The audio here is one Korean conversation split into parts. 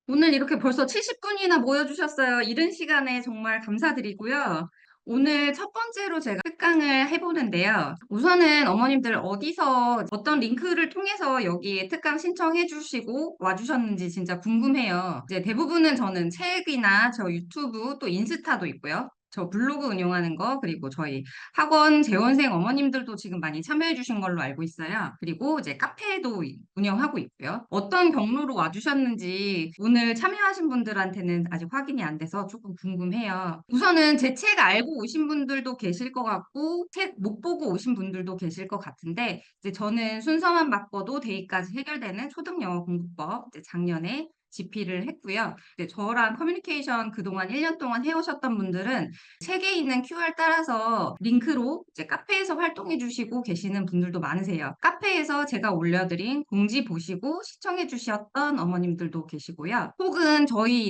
오늘 이렇게 벌써 70분이나 모여주셨어요. 이른 시간에 정말 감사드리고요. 오늘 첫 번째로 제가 특강을 해보는데요. 우선은 어머님들 어디서 어떤 링크를 통해서 여기에 특강 신청해 주시고 와주셨는지 진짜 궁금해요. 이제 대부분은 저는 책이나 저 유튜브 또 인스타도 있고요. 저 블로그 운영하는 거, 그리고 저희 학원 재원생 어머님들도 지금 많이 참여해 주신 걸로 알고 있어요. 그리고 이제 카페도 운영하고 있고요. 어떤 경로로 와주셨는지 오늘 참여하신 분들한테는 아직 확인이 안 돼서 조금 궁금해요. 우선은 제 책 알고 오신 분들도 계실 것 같고, 책 못 보고 오신 분들도 계실 것 같은데, 이제 저는 순서만 바꿔도 대입까지 해결되는 초등영어 공부법, 이제 작년에 집필을 했고요. 이제 저랑 커뮤니케이션 그동안 1년 동안 해오셨던 분들은 책에 있는 QR 따라서 링크로 이제 카페에서 활동해 주시고 계시는 분들도 많으세요. 카페에서 제가 올려드린 공지 보시고 시청해 주셨던 어머님들도 계시고요. 혹은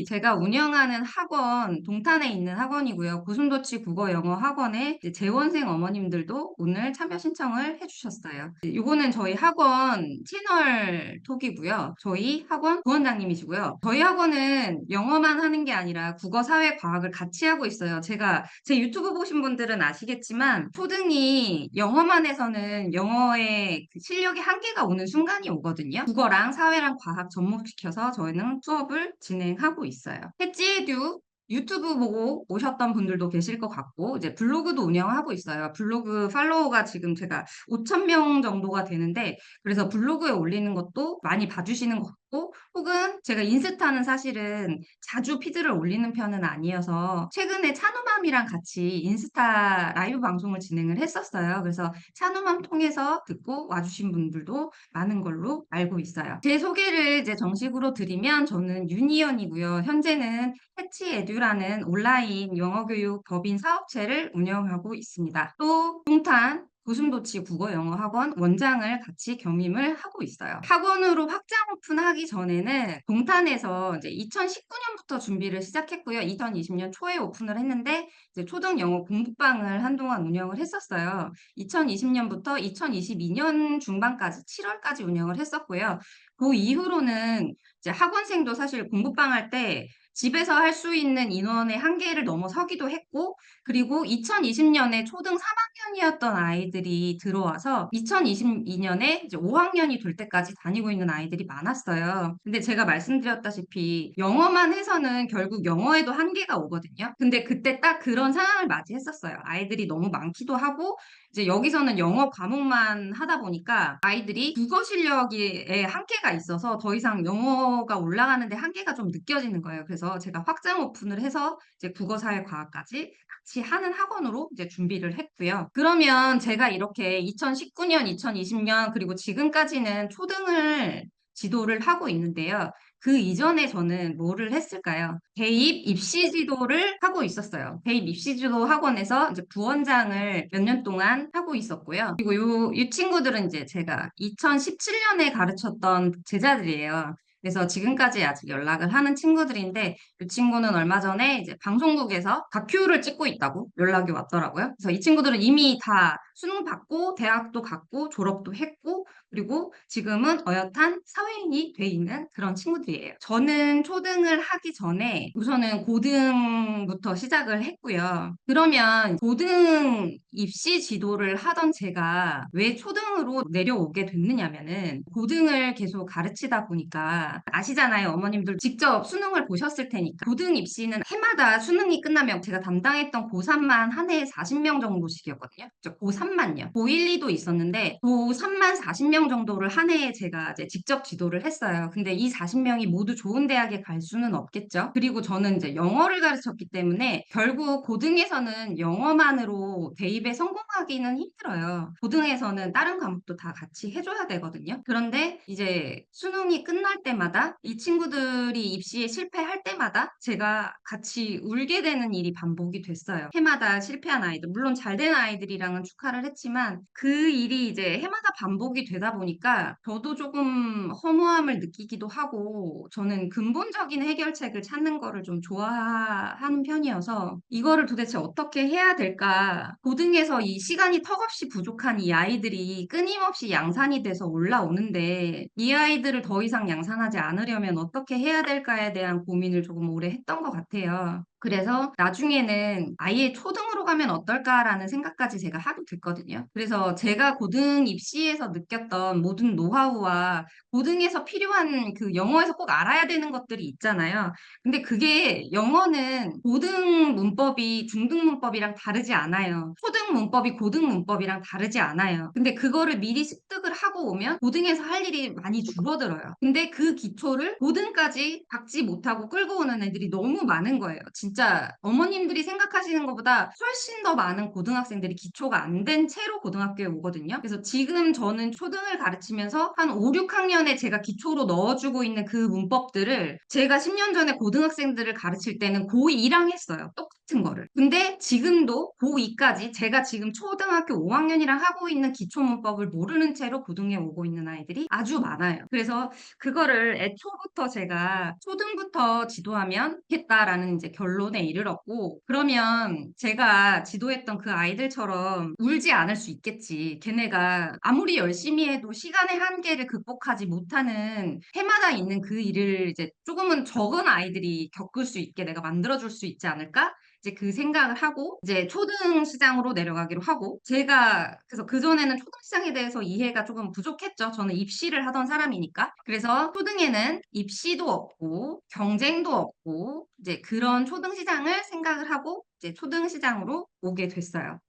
제가 운영하는 학원, 동탄에 있는 학원이고요. 고슴도치 국어 영어 학원의 이제 재원생 어머님들도 오늘 참여 신청을 해주셨어요. 이거는 저희 학원 채널 톡이고요. 저희 학원 부원장님이시고요. 저희 학원은 영어만 하는 게 아니라 국어, 사회, 과학을 같이 하고 있어요. 제가 제 유튜브 보신 분들은 아시겠지만 초등이 영어만 해서는 영어의 그 실력의 한계가 오는 순간이 오거든요. 국어랑 사회랑 과학 접목시켜서 저희는 수업을 진행하고 있어요. 햇지에듀 유튜브 보고 오셨던 분들도 계실 것 같고, 이제 블로그도 운영하고 있어요. 블로그 팔로워가 지금 제가 5천 명 정도가 되는데, 그래서 블로그에 올리는 것도 많이 봐주시는 것 같고, 혹은 제가 인스타는 사실은 자주 피드를 올리는 편은 아니어서, 최근에 찬우맘이랑 같이 인스타 라이브 방송을 진행을 했었어요. 그래서 찬우맘 통해서 듣고 와주신 분들도 많은 걸로 알고 있어요. 제 소개를 이제 정식으로 드리면 저는 유니언이고요. 현재는 해치에듀라는 온라인 영어교육 법인 사업체를 운영하고 있습니다. 또 동탄 고슴도치 국어영어학원 원장을 같이 겸임을 하고 있어요. 학원으로 확장 오픈하기 전에는 동탄에서 이제 2019년부터 준비를 시작했고요. 2020년 초에 오픈을 했는데 이제 초등 영어 공부방을 한동안 운영을 했었어요. 2020년부터 2022년 중반까지 7월까지 운영을 했었고요. 그 이후로는 이제 학원생도 사실 공부방 할 때 집에서 할 수 있는 인원의 한계를 넘어서기도 했고, 그리고 2020년에 초등 3학년이었던 아이들이 들어와서 2022년에 이제 5학년이 될 때까지 다니고 있는 아이들이 많았어요. 근데 제가 말씀드렸다시피 영어만 해서는 결국 영어에도 한계가 오거든요. 근데 그때 딱 그런 상황을 맞이했었어요. 아이들이 너무 많기도 하고, 이제 여기서는 영어 과목만 하다 보니까 아이들이 국어 실력에 한계가 있어서 더 이상 영어가 올라가는데 한계가 좀 느껴지는 거예요. 그래서 제가 확장 오픈을 해서 이제 국어, 사회, 과학까지 같이 하는 학원으로 이제 준비를 했고요. 그러면 제가 이렇게 2019년, 2020년, 그리고 지금까지는 초등을 지도를 하고 있는데요. 그 이전에 저는 뭐를 했을까요? 대입 입시 지도를 하고 있었어요. 대입 입시 지도 학원에서 이제 부원장을 몇 년 동안 하고 있었고요. 그리고 이 친구들은 이제 제가 2017년에 가르쳤던 제자들이에요. 그래서 지금까지 아직 연락을 하는 친구들인데 이 친구는 얼마 전에 이제 방송국에서 다큐를 찍고 있다고 연락이 왔더라고요. 그래서 이 친구들은 이미 다 수능 받고 대학도 갔고 졸업도 했고 그리고 지금은 어엿한 사회인이 돼 있는 그런 친구들이에요. 저는 초등을 하기 전에 우선은 고등부터 시작을 했고요. 그러면 고등 입시 지도를 하던 제가 왜 초등으로 내려오게 됐느냐면은 고등을 계속 가르치다 보니까 아시잖아요. 어머님들 직접 수능을 보셨을 테니까. 고등 입시는 해마다 수능이 끝나면 제가 담당했던 고3만 한 해에 40명 정도씩이었거든요. 고3만요. 고1, 2도 있었는데 고3만 40명 정도를 한 해에 제가 이제 직접 지도를 했어요. 근데 이 40명이 모두 좋은 대학에 갈 수는 없겠죠. 그리고 저는 이제 영어를 가르쳤기 때문에 결국 고등에서는 영어만으로 대입에 성공하기는 힘들어요. 고등에서는 다른 과목도 다 같이 해줘야 되거든요. 그런데 이제 수능이 끝날 때마다 이 친구들이 입시에 실패할 해마다 제가 같이 울게 되는 일이 반복이 됐어요. 해마다 실패한 아이들, 물론 잘 된 아이들이랑은 축하를 했지만 그 일이 이제 해마다 반복이 되다 보니까 저도 조금 허무함을 느끼기도 하고 저는 근본적인 해결책을 찾는 거를 좀 좋아하는 편이어서 이거를 도대체 어떻게 해야 될까? 고등에서 이 시간이 턱없이 부족한 이 아이들이 끊임없이 양산이 돼서 올라오는데 이 아이들을 더 이상 양산하지 않으려면 어떻게 해야 될까에 대한 고민을 조금 오래 했던 것 같아요. 그래서 나중에는 아예 초등으로 가면 어떨까라는 생각까지 제가 하게 됐거든요. 그래서 제가 고등 입시에서 느꼈던 모든 노하우와 고등에서 필요한 그 영어에서 꼭 알아야 되는 것들이 있잖아요. 근데 그게 영어는 고등 문법이 중등 문법이랑 다르지 않아요. 초등 문법이 고등 문법이랑 다르지 않아요. 근데 그거를 미리 습득을 하고 오면 고등에서 할 일이 많이 줄어들어요. 근데 그 기초를 고등까지 닦지 못하고 끌고 오는 애들이 너무 많은 거예요. 진짜 어머님들이 생각하시는 것보다 훨씬 더 많은 고등학생들이 기초가 안 된 채로 고등학교에 오거든요. 그래서 지금 저는 초등을 가르치면서 한 5, 6학년에 제가 기초로 넣어주고 있는 그 문법들을 제가 10년 전에 고등학생들을 가르칠 때는 고2랑 했어요. 똑같은 거를. 근데 지금도 고2까지 제가 지금 초등학교 5학년이랑 하고 있는 기초 문법을 모르는 채로 고등에 오고 있는 아이들이 아주 많아요. 그래서 그거를 애초부터 제가 초등부터 지도하면 좋겠다라는 이제 결론에 이르렀고, 그러면 제가 지도했던 그 아이들처럼 울지 않을 수 있겠지. 걔네가 아무리 열심히 해도 시간의 한계를 극복하지 못하는 해마다 있는 그 일을 이제 조금은 적은 아이들이 겪을 수 있게 내가 만들어줄 수 있지 않을까? 이제 그 생각을 하고 이제 초등 시장으로 내려가기로 하고 제가 그래서 그전에는 초등 시장에 대해서 이해가 조금 부족했죠. 저는 입시를 하던 사람이니까. 그래서 초등에는 입시도 없고 경쟁도 없고 이제 그런 초등 시장을 생각을 하고 이제 초등 시장으로 오게 됐어요.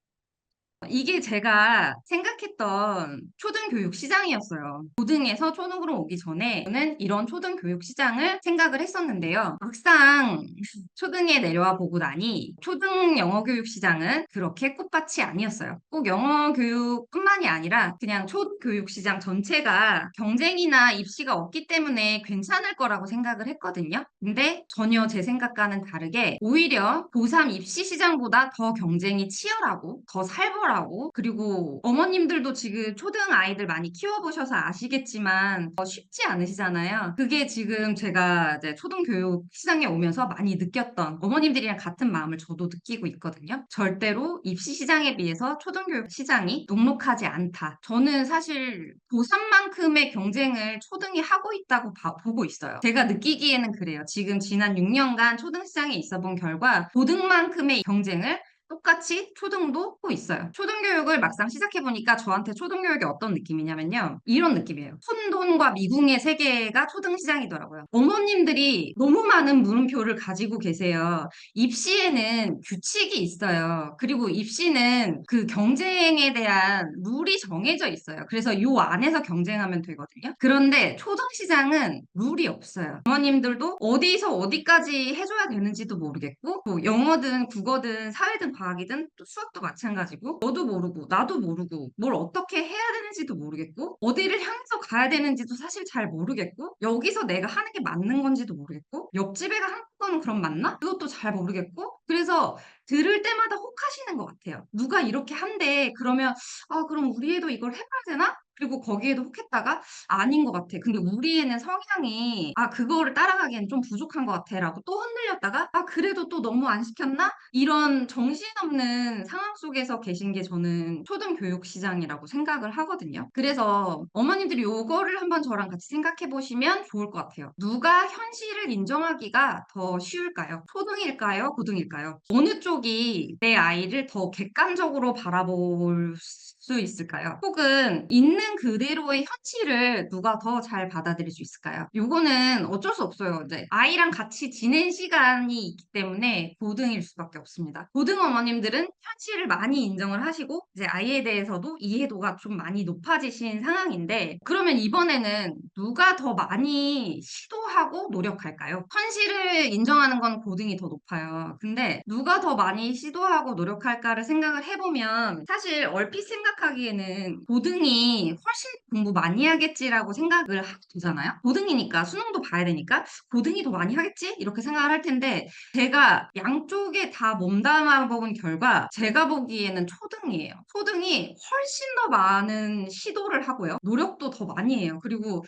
이게 제가 생각했던 초등교육 시장이었어요. 고등에서 초등으로 오기 전에 저는 이런 초등교육 시장을 생각을 했었는데요. 막상 초등에 내려와 보고 나니 초등 영어교육 시장은 그렇게 꽃밭이 아니었어요. 꼭 영어교육뿐만이 아니라 그냥 초교육 시장 전체가 경쟁이나 입시가 없기 때문에 괜찮을 거라고 생각을 했거든요. 근데 전혀 제 생각과는 다르게 오히려 고3 입시 시장보다 더 경쟁이 치열하고 더 살벌하고 그리고 어머님들도 지금 초등 아이들 많이 키워보셔서 아시겠지만 쉽지 않으시잖아요. 그게 지금 제가 이제 초등교육 시장에 오면서 많이 느꼈던 어머님들이랑 같은 마음을 저도 느끼고 있거든요. 절대로 입시 시장에 비해서 초등교육 시장이 녹록하지 않다. 저는 사실 고3만큼의 경쟁을 초등이 하고 있다고 보고 있어요. 제가 느끼기에는 그래요. 지금 지난 6년간 초등시장에 있어 본 결과 고등만큼의 경쟁을 똑같이 초등도 하고 있어요. 초등교육을 막상 시작해보니까 저한테 초등교육이 어떤 느낌이냐면요. 이런 느낌이에요. 푼돈과 미궁의 세계가 초등시장이더라고요. 어머님들이 너무 많은 물음표를 가지고 계세요. 입시에는 규칙이 있어요. 그리고 입시는 그 경쟁에 대한 룰이 정해져 있어요. 그래서 요 안에서 경쟁하면 되거든요. 그런데 초등시장은 룰이 없어요. 어머님들도 어디서 어디까지 해줘야 되는지도 모르겠고, 뭐 영어든 국어든 사회든 과학이든 또 수학도 마찬가지고, 너도 모르고 나도 모르고 뭘 어떻게 해야 되는지도 모르겠고, 어디를 향해서 가야 되는지도 사실 잘 모르겠고, 여기서 내가 하는 게 맞는 건지도 모르겠고, 옆집 애가 하는 거는 그럼 맞나? 그것도 잘 모르겠고, 그래서 들을 때마다 혹하시는 것 같아요. 누가 이렇게 한대. 그러면, 아, 그럼 우리 애도 이걸 해봐야 되나? 그리고 거기에도 혹했다가 아닌 것 같아. 근데 우리 애는 성향이 그거를 따라가기엔 좀 부족한 것 같아 라고 또 흔들렸다가 그래도 또 너무 안 시켰나? 이런 정신없는 상황 속에서 계신 게 저는 초등교육 시장이라고 생각을 하거든요. 그래서 어머님들이 요거를 한번 저랑 같이 생각해 보시면 좋을 것 같아요. 누가 현실을 인정하기가 더 쉬울까요? 초등일까요? 고등일까요? 어느 쪽이 내 아이를 더 객관적으로 바라볼 수 있을까요? 혹은 있는 그대로의 현실을 누가 더 잘 받아들일 수 있을까요? 요거는 어쩔 수 없어요. 이제 아이랑 같이 지낸 시간이 있기 때문에 고등일 수밖에 없습니다. 고등 어머님들은 현실을 많이 인정을 하시고 이제 아이에 대해서도 이해도가 좀 많이 높아지신 상황인데 그러면 이번에는 누가 더 많이 시도하고 노력할까요? 현실을 인정하는 건 고등이 더 높아요. 근데 누가 더 많이 시도하고 노력할까를 생각을 해보면 사실 얼핏 생각하기에는 고등이 훨씬 공부 많이 하겠지라고 생각을 하게 되잖아요. 고등이니까 수능도 봐야 되니까 고등이 더 많이 하겠지? 이렇게 생각을 할 텐데 제가 양쪽에 다 몸담아 본 결과 제가 보기에는 초등이에요. 초등이 훨씬 더 많은 시도를 하고요. 노력도 더 많이 해요. 그리고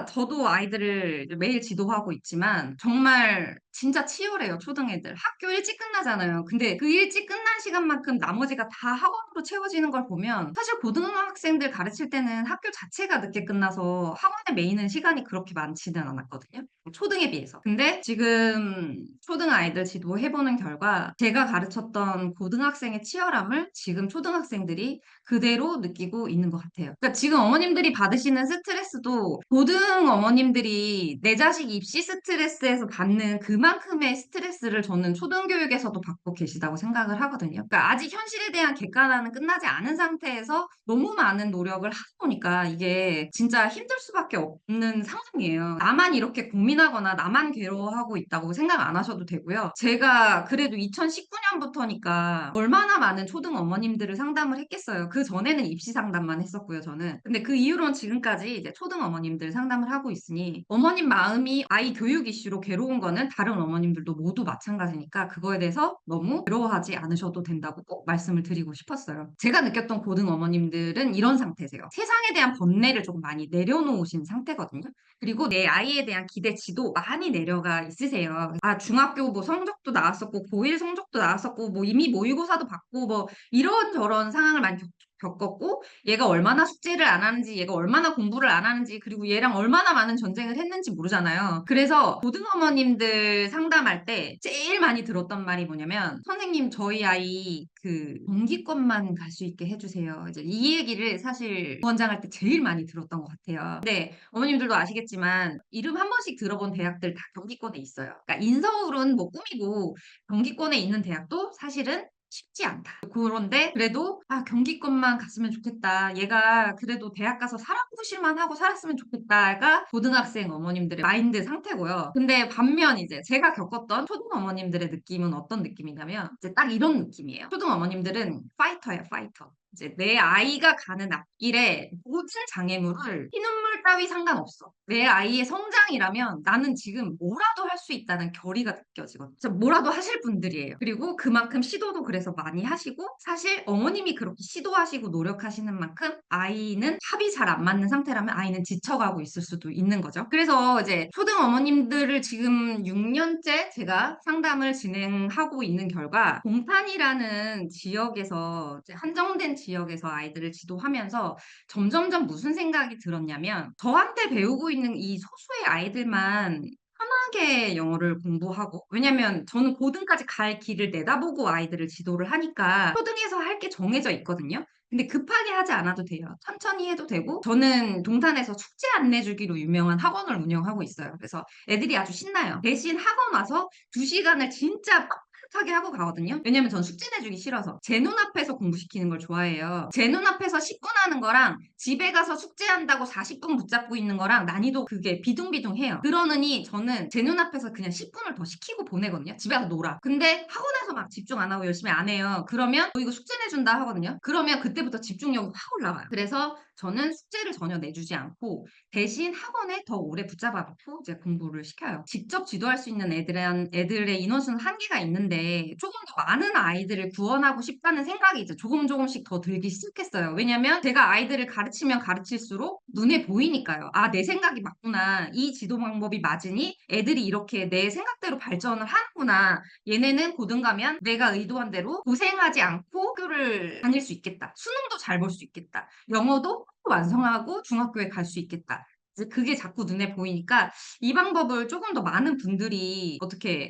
저도 아이들을 매일 지도하고 있지만 정말 진짜 치열해요, 초등 애들. 학교 일찍 끝나잖아요. 근데 그 일찍 끝난 시간만큼 나머지가 다 학원으로 채워지는 걸 보면 사실 고등학생들 가르칠 때는 학교 자체가 늦게 끝나서 학원에 매이는 시간이 그렇게 많지는 않았거든요. 초등에 비해서. 근데 지금 초등 아이들 지도해보는 결과 제가 가르쳤던 고등학생의 치열함을 지금 초등학생들이 그대로 느끼고 있는 것 같아요. 그러니까 지금 어머님들이 받으시는 스트레스도 고등 어머님들이 내 자식 입시 스트레스에서 받는 그만큼의 스트레스를 저는 초등교육에서도 받고 계시다고 생각을 하거든요. 그러니까 아직 현실에 대한 객관화는 끝나지 않은 상태에서 너무 많은 노력을 하다 보니까 이게 진짜 힘들 수밖에 없는 상황이에요. 나만 이렇게 고민하거나 나만 괴로워하고 있다고 생각 안 하셔도 되고요. 제가 그래도 2019년부터니까 얼마나 많은 초등 어머님들을 상담을 했겠어요. 그 전에는 입시 상담만 했었고요, 저는. 근데 그 이후로는 지금까지 이제 초등 어머님들 상담을 하고 있으니 어머님 마음이 아이 교육 이슈로 괴로운 거는 다른 어머님들도 모두 마찬가지니까 그거에 대해서 너무 괴로워하지 않으셔도 된다고 꼭 말씀을 드리고 싶었어요. 제가 느꼈던 고등 어머님들은 이런 상태세요. 세상에 대한 번뇌를 조금 많이 내려놓으신 상태거든요. 그리고 내 아이에 대한 기대치도 많이 내려가 있으세요. 아, 중학교 뭐 성적도 나왔었고, 고1 성적도 나왔었고, 뭐 이미 모의고사도 받고, 뭐 이런저런 상황을 많이 겪었고, 얘가 얼마나 숙제를 안 하는지, 얘가 얼마나 공부를 안 하는지, 그리고 얘랑 얼마나 많은 전쟁을 했는지 모르잖아요. 그래서 고등어머님들 상담할 때 제일 많이 들었던 말이 뭐냐면, 선생님, 저희 아이 그 경기권만 갈 수 있게 해주세요. 이제 이 얘기를 사실 원장할 때 제일 많이 들었던 것 같아요. 근데 어머님들도 아시겠지만, 이름 한 번씩 들어본 대학들 다 경기권에 있어요. 그러니까 인서울은 뭐 꿈이고, 경기권에 있는 대학도 사실은 쉽지 않다. 그런데 그래도 아 경기권만 갔으면 좋겠다. 얘가 그래도 대학 가서 살아보실만 하고 살았으면 좋겠다가 고등학생 어머님들의 마인드 상태고요. 근데 반면 이제 제가 겪었던 초등 어머님들의 느낌은 어떤 느낌이냐면 이제 딱 이런 느낌이에요. 초등 어머님들은 파이터예요, 파이터. 이제 내 아이가 가는 앞길에 모든 장애물을 피눈물 따위 상관없어. 내 아이의 성장이라면 나는 지금 뭐라도 할 수 있다는 결의가 느껴지거든요. 진짜 뭐라도 하실 분들이에요. 그리고 그만큼 시도도 그래서 많이 하시고 사실 어머님이 그렇게 시도하시고 노력하시는 만큼 아이는 합이 잘 안 맞는 상태라면 아이는 지쳐가고 있을 수도 있는 거죠. 그래서 이제 초등 어머님들을 지금 6년째 제가 상담을 진행하고 있는 결과 동탄이라는 지역에서 이제 한정된 지역에서 아이들을 지도하면서 점점점 무슨 생각이 들었냐면 저한테 배우고 있는 이 소수의 아이들만 편하게 영어를 공부하고 왜냐면 저는 고등까지 갈 길을 내다보고 아이들을 지도를 하니까 초등에서 할 게 정해져 있거든요. 근데 급하게 하지 않아도 돼요. 천천히 해도 되고 저는 동탄에서 축제 안내주기로 유명한 학원을 운영하고 있어요. 그래서 애들이 아주 신나요. 대신 학원 와서 2시간을 진짜 빡빡하게 하고 가거든요. 왜냐면 전 숙제 내주기 싫어서 제 눈앞에서 공부시키는 걸 좋아해요. 제 눈앞에서 10분 하는 거랑 집에 가서 숙제한다고 40분 붙잡고 있는 거랑 난이도 그게 비둥비둥해요. 그러느니 저는 제 눈앞에서 그냥 10분을 더 시키고 보내거든요. 집에 가서 놀아. 근데 학원에서 막 집중 안 하고 열심히 안 해요. 그러면 이거 숙제 내준다 하거든요. 그러면 그때부터 집중력이 확 올라가요. 그래서 저는 숙제를 전혀 내주지 않고 대신 학원에 더 오래 붙잡아 놓고 이제 공부를 시켜요. 직접 지도할 수 있는 애들의 인원수는 한계가 있는데 조금 더 많은 아이들을 구원하고 싶다는 생각이 이제 조금씩 더 들기 시작했어요. 왜냐면 제가 아이들을 가르치면 가르칠수록 눈에 보이니까요. 아, 내 생각이 맞구나. 이 지도 방법이 맞으니 애들이 이렇게 내 생각대로 발전을 하는구나. 얘네는 고등 가면 내가 의도한 대로 고생하지 않고 학교를 다닐 수 있겠다. 수능도 잘 볼 수 있겠다. 영어도 완성하고 중학교에 갈 수 있겠다. 이제 그게 자꾸 눈에 보이니까 이 방법을 조금 더 많은 분들이 어떻게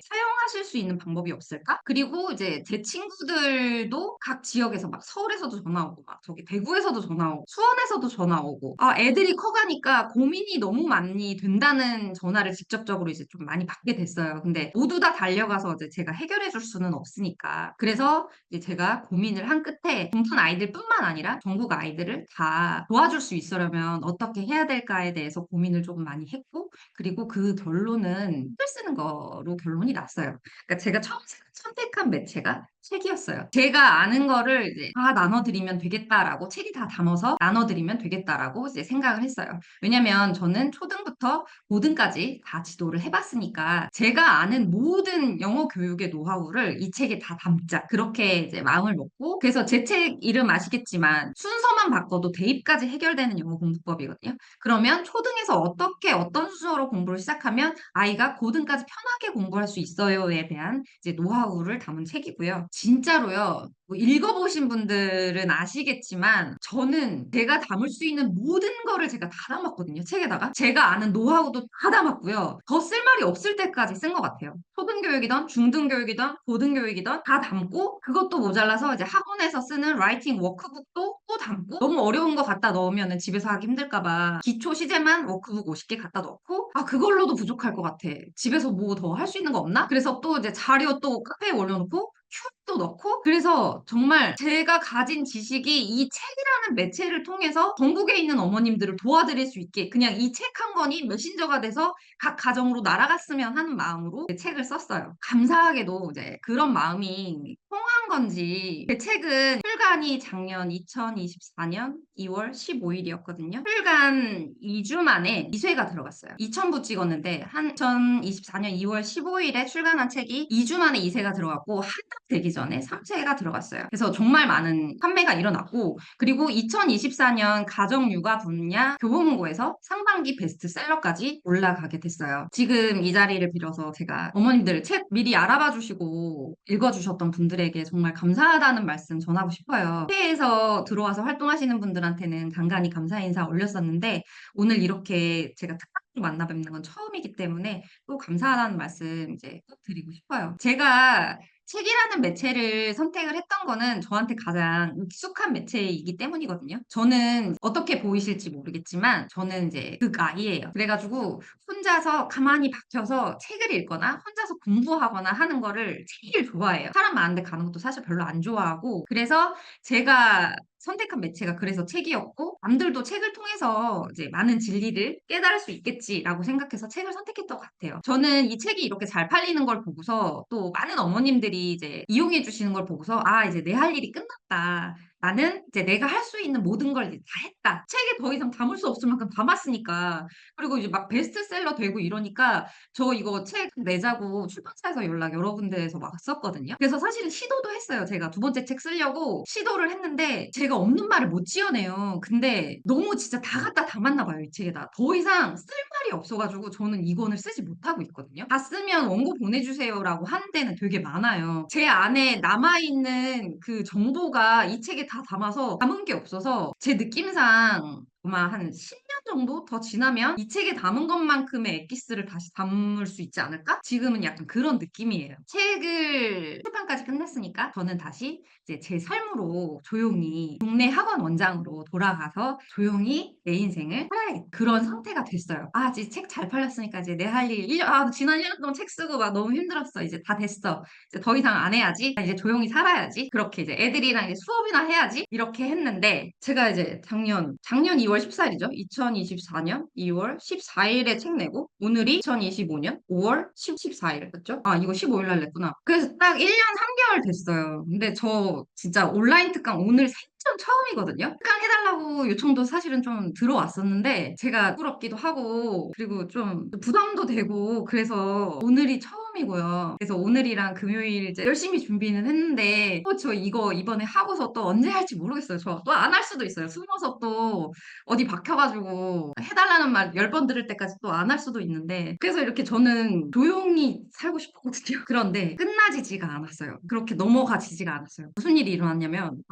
실천하실 수 있는 방법이 없을까? 그리고 이제 제 친구들도 각 지역에서 막 서울에서도 전화 오고 막 저기 대구에서도 전화 오고 수원에서도 전화 오고 애들이 커가니까 고민이 너무 많이 된다는 전화를 직접적으로 이제 좀 많이 받게 됐어요. 근데 모두 다 달려가서 이제 제가 해결해 줄 수는 없으니까. 그래서 이제 제가 고민을 한 끝에 동푼 아이들뿐만 아니라 전국 아이들을 다 도와줄 수 있으려면 어떻게 해야 될까에 대해서 고민을 조금 많이 했고, 그리고 그 결론은 글 쓰는 거로 결론이 났어요. 그러니까 제가 처음 선택한 매체가 책이었어요. 제가 아는 거를 이제 다 나눠드리면 되겠다라고, 책이 다 담아서 나눠드리면 되겠다라고 이제 생각을 했어요. 왜냐면 저는 초등부터 고등까지 다 지도를 해봤으니까 제가 아는 모든 영어 교육의 노하우를 이 책에 다 담자. 그렇게 이제 마음을 먹고, 그래서 제 책 이름 아시겠지만 순서만 바꿔도 대입까지 해결되는 영어 공부법이거든요. 그러면 초등에서 어떻게 어떤 순서로 공부를 시작하면 아이가 고등까지 편하게 공부할 수 있어요에 대한 이제 노하우를 담은 책이고요. 진짜로요. 뭐 읽어보신 분들은 아시겠지만 저는 제가 담을 수 있는 모든 거를 제가 다 담았거든요. 책에다가. 제가 아는 노하우도 다 담았고요. 더 쓸 말이 없을 때까지 쓴 것 같아요. 초등교육이든 중등교육이든 고등교육이든 다 담고, 그것도 모자라서 이제 학원에서 쓰는 라이팅 워크북도 또 담고, 너무 어려운 거 갖다 넣으면 집에서 하기 힘들까 봐 기초 시제만 워크북 50개 갖다 넣고, 그걸로도 부족할 것 같아. 집에서 뭐 더 할 수 있는 거 없나? 그래서 또 이제 자료 또 카페에 올려놓고 큐도 넣고, 그래서 정말 제가 가진 지식이 이 책이라는 매체를 통해서 전국에 있는 어머님들을 도와드릴 수 있게, 그냥 이 책 한 권이 메신저가 돼서 각 가정으로 날아갔으면 하는 마음으로 책을 썼어요. 감사하게도 이제 그런 마음이 통한 건지, 제 책은 출간이 작년 2024년 2월 15일이었거든요. 출간 2주 만에 2쇄가 들어갔어요. 2,000부 찍었는데 2024년 2월 15일에 출간한 책이 2주 만에 2쇄가 들어갔고, 한 달 되기 전에 3쇄가 들어갔어요. 그래서 정말 많은 판매가 일어났고, 그리고 2024년 가정육아 분야 교보문고에서 상반기 베스트셀러까지 올라가게 됐어요. 지금 이 자리를 빌어서 제가 어머님들 책 미리 알아봐 주시고 읽어주셨던 분들에게 정말 감사하다는 말씀 전하고 싶어요. 해외에서 들어와서 활동하시는 분들한테는 간간히 감사 인사 올렸었는데, 오늘 이렇게 제가 특별히 만나 뵙는 건 처음이기 때문에 또 감사하다는 말씀 이제 꼭 드리고 싶어요. 제가 책이라는 매체를 선택을 했던 거는 저한테 가장 익숙한 매체이기 때문이거든요. 저는 어떻게 보이실지 모르겠지만 저는 이제 극아이예요. 그래가지고 혼자서 가만히 박혀서 책을 읽거나 혼자서 공부하거나 하는 거를 제일 좋아해요. 사람 많은데 가는 것도 사실 별로 안 좋아하고, 그래서 제가 선택한 매체가 그래서 책이었고, 남들도 책을 통해서 이제 많은 진리를 깨달을 수 있겠지라고 생각해서 책을 선택했던 것 같아요. 저는 이 책이 이렇게 잘 팔리는 걸 보고서, 또 많은 어머님들이 이제 이용해 주시는 걸 보고서, 이제 내 할 일이 끝났다. 나는 이제 내가 할 수 있는 모든 걸 이제 다 했다. 책에 더 이상 담을 수 없을 만큼 담았으니까. 그리고 이제 막 베스트셀러 되고 이러니까 저 이거 책 내자고 출판사에서 연락 여러 군데에서 막 왔었거든요. 그래서 사실은 시도도 했어요. 제가 두 번째 책 쓰려고 시도를 했는데 제가 없는 말을 못 지어내요. 근데 너무 진짜 다 갖다 담았나 봐요, 이 책에다. 더 이상 쓸 말이 없어가지고 저는 이 권을 쓰지 못하고 있거든요. 다 쓰면 원고 보내주세요라고 하는 데는 되게 많아요. 제 안에 남아있는 그 정보가 이 책에 다 담아서 담은 게 없어서, 제 느낌상 아마 한 10년 정도 더 지나면 이 책에 담은 것만큼의 엑기스를 다시 담을 수 있지 않을까? 지금은 약간 그런 느낌이에요. 책을 출판까지 끝냈으니까 저는 다시 이제 제 삶으로 조용히 동네 학원 원장으로 돌아가서 조용히 내 인생을 살아야겠다. 그런 상태가 됐어요. 이제 책 잘 팔렸으니까 이제 내 할 일, 지난 1년 동안 책 쓰고 막 너무 힘들었어. 이제 다 됐어. 이제 더 이상 안 해야지. 이제 조용히 살아야지. 그렇게 이제 애들이랑 이제 수업이나 해야지. 이렇게 했는데, 제가 이제 작년 2월 14일이죠. 2024년 2월 14일에 책 내고, 오늘이 2025년 5월 14일. 맞죠? 이거 15일 날 냈구나. 그래서 딱 1년 3개월 됐어요. 근데 저 진짜 온라인 특강 오늘 생전 처음이거든요. 특강 해달라고 요청도 사실은 좀 들어왔었는데 제가 부끄럽기도 하고, 그리고 좀 부담도 되고, 그래서 오늘이 처음이고요. 그래서 오늘이랑 금요일 이제 열심히 준비는 했는데, 또 저 이거 이번에 하고서 또 언제 할지 모르겠어요. 저 또 안 할 수도 있어요. 숨어서 또 어디 박혀가지고 해달라는 말 10번 들을 때까지 또 안 할 수도 있는데, 그래서 이렇게 저는 조용히 살고 싶었거든요. 그런데 끝나지지가 않았어요. 그렇게 넘어가지지가 않았어요. 무슨 일이 일어났냐면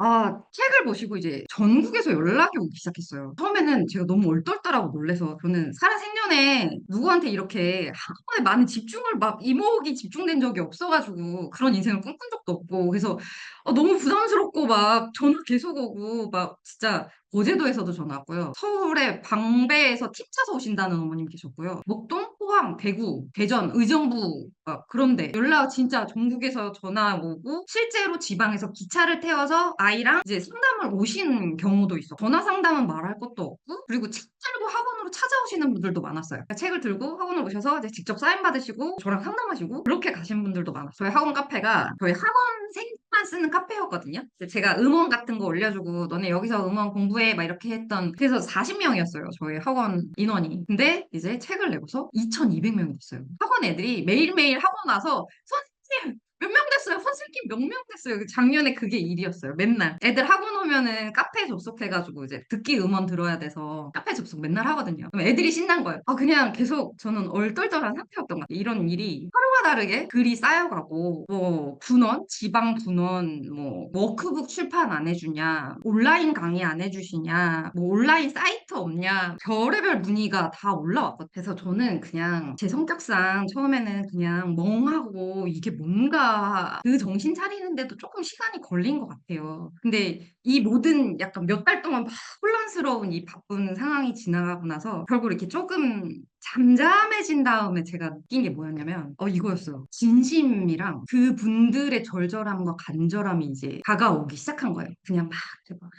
책을 보시고 이제 전국에서 연락이 오기 시작했어요. 처음에는 제가 너무 얼떨떨하고 놀라서 저는 살아생전에 누구한테 이렇게 한번에 많은 집중을 막 이목이 집중된 적이 없어가지고 그런 인생을 꿈꾼 적도 없고 그래서 너무 부담스럽고 막 전화 계속 오고 막 진짜 거제도에서도 전화 왔고요. 서울의 방배에서 팀 차서 오신다는 어머님 계셨고요. 목동, 포항, 대구, 대전, 의정부 막 그런데 연락 진짜 전국에서 전화 오고 실제로 지방에서 기차를 태워서 아이랑 이제 상담을 오신 경우도 있어. 전화 상담은 말할 것도 없고 그리고 책 들고 학원으로 찾아오시는 분들도 많았어요. 책을 들고 학원을 오셔서 이제 직접 사인 받으시고 저랑 상담하시고 그렇게 가신 분들도 많았어요. 저희 학원 카페가 저희 학원생만 쓰는 카페였거든요. 제가 음원 같은 거 올려주고 너네 여기서 음원 공부해 막 이렇게 했던 그래서 40명이었어요. 저희 학원 인원이. 근데 이제 책을 내고서 2,200명이 됐어요. 학원 애들이 매일매일 학원 와서 선생님 몇 명 됐어요? 선생님 몇 명 됐어요? 작년에 그게 일이었어요. 맨날. 애들 학원 오면은 카페에 접속해가지고 이제 듣기 음원 들어야 돼서 카페 접속 맨날 하거든요. 그럼 애들이 신난 거예요. 그냥 계속 저는 얼떨떨한 상태였던 것 같아요. 이런 일이 하루가 다르게 글이 쌓여가고 뭐 분원, 지방 분원, 뭐 워크북 출판 안 해주냐, 온라인 강의 안 해주시냐, 뭐 온라인 사이트 없냐, 별의별 문의가 다 올라왔거든요. 그래서 저는 그냥 제 성격상 처음에는 그냥 멍하고 이게 뭔가 그 정신 차리는데도 조금 시간이 걸린 것 같아요. 근데 이 모든 약간 몇 달 동안 막 혼란스러운 이 바쁜 상황이 지나가고 나서 결국 이렇게 조금 잠잠해진 다음에 제가 느낀 게 뭐였냐면 이거였어요. 진심이랑 그분들의 절절함과 간절함이 이제 다가오기 시작한 거예요. 그냥 막 이렇게 막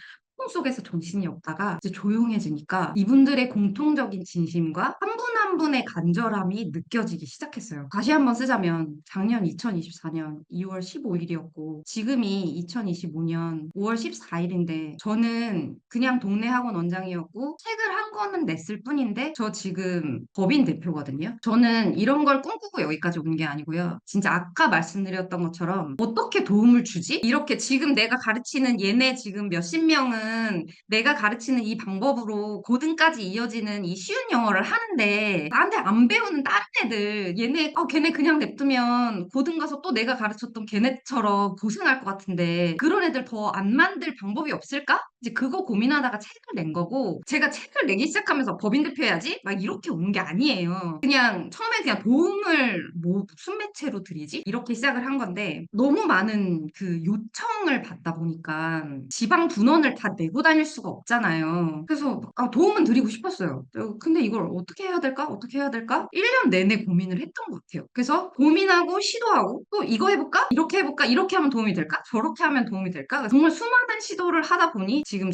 속에서 정신이 없다가 이제 조용해지니까 이분들의 공통적인 진심과 한 분 한 분의 간절함이 느껴지기 시작했어요. 다시 한번 쓰자면 작년 2024년 2월 15일이었고 지금이 2025년 5월 14일인데 저는 그냥 동네 학원 원장이었고 책을 한 권은 냈을 뿐인데 저 지금 법인 대표거든요. 저는 이런 걸 꿈꾸고 여기까지 온 게 아니고요. 진짜 아까 말씀드렸던 것처럼 어떻게 도움을 주지? 이렇게 지금 내가 가르치는 얘네 지금 몇십 명은 내가 가르치는 이 방법으로 고등까지 이어지는 이 쉬운 영어를 하는데 나한테 안 배우는 다른 애들 얘네 걔네 그냥 냅두면 고등 가서 또 내가 가르쳤던 걔네처럼 고생할 것 같은데 그런 애들 더 안 만들 방법이 없을까? 이제 그거 고민하다가 책을 낸 거고 제가 책을 내기 시작하면서 법인 대표해야지 막 이렇게 온 게 아니에요. 그냥 처음에 그냥 도움을 뭐 무슨 매체로 드리지? 이렇게 시작을 한 건데 너무 많은 그 요청을 받다 보니까 지방 분원을 다 내고 다닐 수가 없잖아요. 그래서 도움은 드리고 싶었어요. 근데 이걸 어떻게 해야 될까? 어떻게 해야 될까? 1년 내내 고민을 했던 것 같아요. 그래서 고민하고 시도하고 또 이거 해볼까? 이렇게 해볼까? 이렇게 하면 도움이 될까? 저렇게 하면 도움이 될까? 정말 수많은 시도를 하다 보니 지금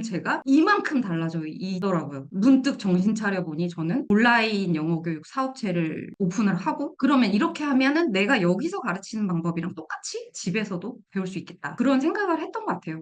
제가 이만큼 달라져 있더라고요. 문득 정신 차려보니 저는 온라인 영어 교육 사업체를 오픈을 하고 그러면 이렇게 하면은 내가 여기서 가르치는 방법이랑 똑같이 집에서도 배울 수 있겠다. 그런 생각을 했던 것 같아요.